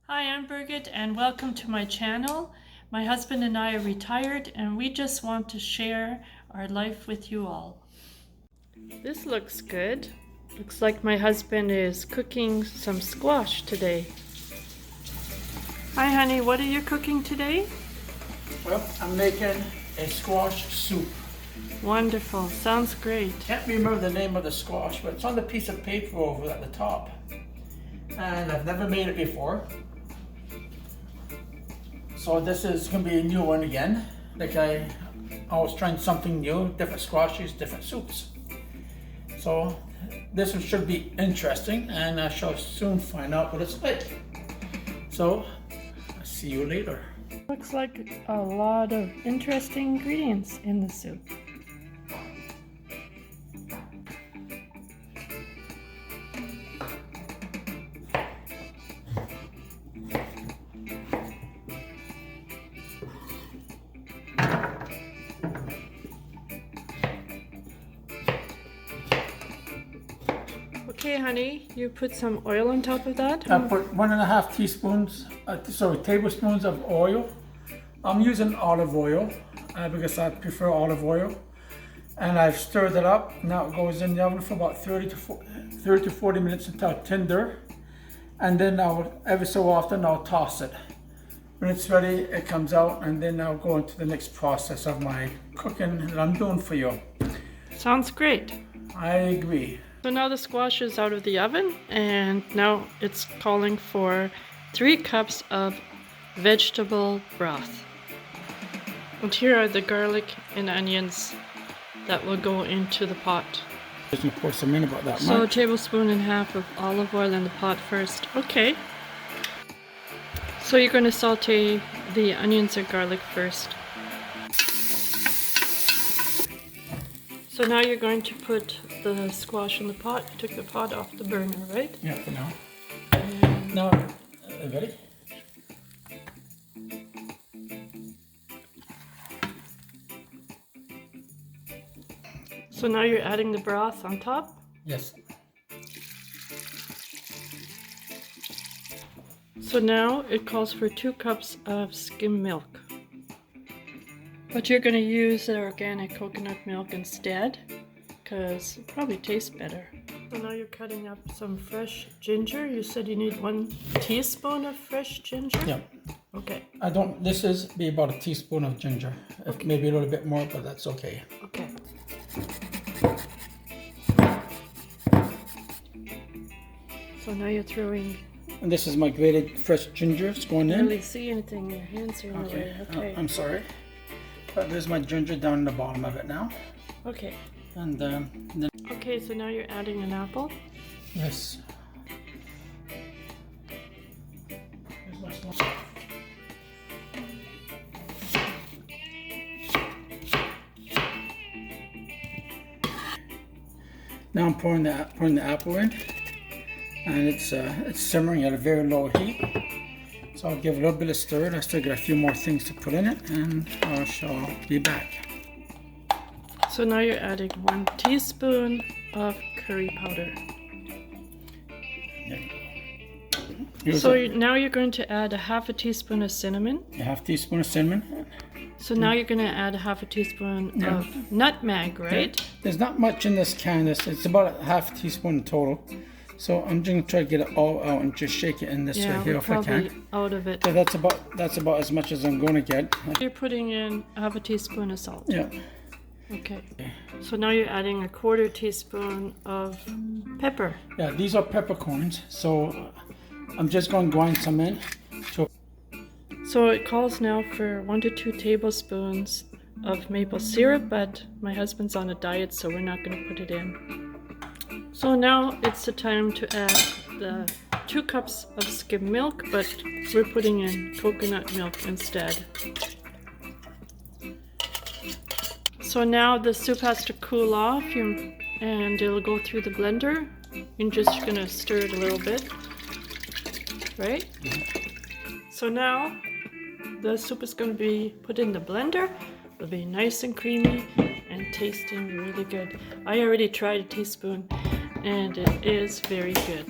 Hi, I'm Birgit and welcome to my channel. My husband and I are retired and we just want to share our life with you all. This looks good. Looks like my husband is cooking some squash today. Hi honey, what are you cooking today? Well, I'm making a squash soup. Wonderful, sounds great. Can't remember the name of the squash, but it's on the piece of paper over at the top. And I've never made it before. So this is going to be a new one again. Like I always trying something new, different squashes, different soups. So this one should be interesting and I shall soon find out what it's like. So I'll see you later. Looks like a lot of interesting ingredients in the soup. Okay, honey, you put some oil on top of that? I put 1.5 teaspoons, tablespoons of oil. I'm using olive oil because I prefer olive oil. And I've stirred it up. Now it goes in the oven for about 30 to 40 minutes until it's tender. And then every so often I'll toss it. When it's ready, it comes out and then I'll go into the next process of my cooking that I'm doing for you. Sounds great. I agree. So now the squash is out of the oven and now it's calling for 3 cups of vegetable broth. And here are the garlic and onions that will go into the pot. Just gonna pour some in about that So much. 1.5 tablespoons of olive oil in the pot first. Okay. So you're going to saute the onions and garlic first. So now you're going to put the squash in the pot. You took the pot off the burner, right? Yeah, for now. And Now, ready? so now you're adding the broth on top. Yes. So now it calls for 2 cups of skim milk. But you're going to use the organic coconut milk instead because it probably tastes better. So now you're cutting up some fresh ginger. You said you need 1 teaspoon of fresh ginger? Yeah. Okay. This is be about a teaspoon of ginger. Okay. Maybe a little bit more, but that's okay. Okay. So now you're throwing. And this is my grated fresh ginger. It's going I in. can't really see anything. Your hands are in the way. Okay. I'm sorry. But there's my ginger down in the bottom of it now. Okay. And then Okay, so now you're adding an apple. yes. Here's my small. Now I'm pouring the apple in, and it's simmering at a very low heat. So I'll give it a little bit of stir. I still got a few more things to put in it, and I shall be back. So now you're adding 1 teaspoon of curry powder. Now you're going to add 1/2 teaspoon of cinnamon. A 1/2 teaspoon of cinnamon. So now you're going to add 1/2 teaspoon of nutmeg, right? There's not much in this can. It's about a 1/2 teaspoon in total. So I'm just gonna try to get it all out and just shake it in this way here if I probably can. out of it. So that's about as much as I'm gonna get. You're putting in 1/2 teaspoon of salt. Yeah. Okay. So now you're adding 1/4 teaspoon of pepper. Yeah, these are peppercorns. So I'm just going to grind some in. So it calls now for 1 to 2 tablespoons of maple syrup, but my husband's on a diet, so we're not going to put it in. So now it's the time to add the 2 cups of skim milk, but we're putting in coconut milk instead. So now the soup has to cool off and it'll go through the blender. You're just going to stir it a little bit, right? So now the soup is going to be put in the blender. It'll be nice and creamy and tasting really good. I already tried a teaspoon and it is very good.